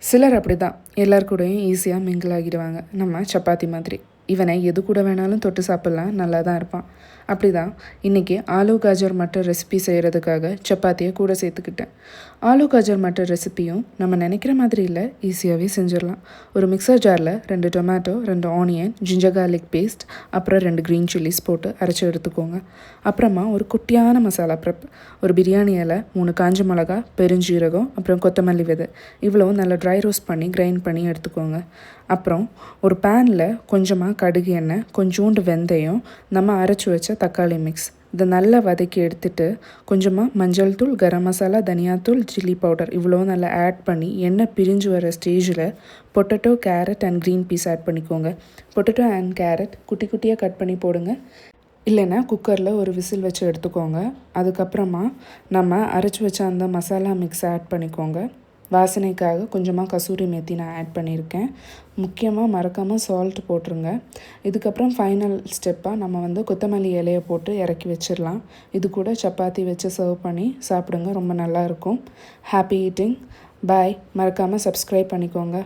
சிலர் அப்படி தான் எல்லார் கூடயும் ஈஸியாக மிங்கிள் ஆகிடுவாங்க. நம்ம சப்பாத்தி மாதிரி. இவனை எது கூட வேணாலும் தொட்டு சாப்பிட்லாம், நல்லா தான் இருப்பான். அப்படி தான் இன்றைக்கி ஆலு காஜர் மட்டர் ரெசிபி செய்கிறதுக்காக சப்பாத்தியை கூட சேர்த்துக்கிட்டேன். ஆலு காஜர் மட்டர் ரெசிப்பியும் நம்ம நினைக்கிற மாதிரி இல்லை, ஈஸியாகவே செஞ்சிடலாம். ஒரு மிக்சர் ஜாரில் 2 tomato, 2 onion, ginger garlic paste, அப்புறம் 2 க்ரீன் சில்லிஸ் போட்டு அரைச்சி எடுத்துக்கோங்க. அப்புறமா ஒரு குட்டியான மசாலா ப்ரெப், ஒரு பிரியாணி இலை, 3 காஞ்ச மிளகா, பெருஞ்சீரகம், அப்புறம் கொத்தமல்லி விதை, இவ்வளோ நல்லா ட்ரை ரோஸ்ட் பண்ணி கிரைண்ட் பண்ணி எடுத்துக்கோங்க. அப்புறம் ஒரு பேனில் கொஞ்சமாக கடுகு எண்ணெய், கொஞ்சோண்டு வெந்தயம், நம்ம அரைச்சி வச்ச தக்காளி மிக்ஸ், இதை நல்லா வதக்கி எடுத்துட்டு கொஞ்சமாக மஞ்சள் தூள், கரம் மசாலா, தனியாத்தூள், சில்லி பவுடர் இவ்வளோ நல்லா ஆட் பண்ணி எண்ணெய் பிரிஞ்சு வர ஸ்டேஜில் potato, carrot and green peas add பண்ணிக்கோங்க. பொட்டேட்டோ அண்ட் கேரட் குட்டி குட்டியாக கட் பண்ணி போடுங்க. இல்லைன்னா குக்கரில் ஒரு விசில் வச்சு எடுத்துக்கோங்க. அதுக்கப்புறமா நம்ம அரைச்சி வச்ச அந்த மசாலா மிக்ஸ் ஆட் பண்ணிக்கோங்க. வாசனைக்காக கொஞ்சமாக கசூரி மேத்தி நான் ஆட் பண்ணியிருக்கேன். முக்கியமாக மறக்காமல் சால்ட் போட்டுருங்க. இதுக்கப்புறம் ஃபைனல் ஸ்டெப்பாக நம்ம கொத்தமல்லி இலையை போட்டு இறக்கி வச்சிடலாம். இது கூட சப்பாத்தி வச்சு சர்வ் பண்ணி சாப்பிடுங்க, ரொம்ப நல்லாயிருக்கும். Happy eating. பாய். மறக்காமல் சப்ஸ்கிரைப் பண்ணிக்கோங்க.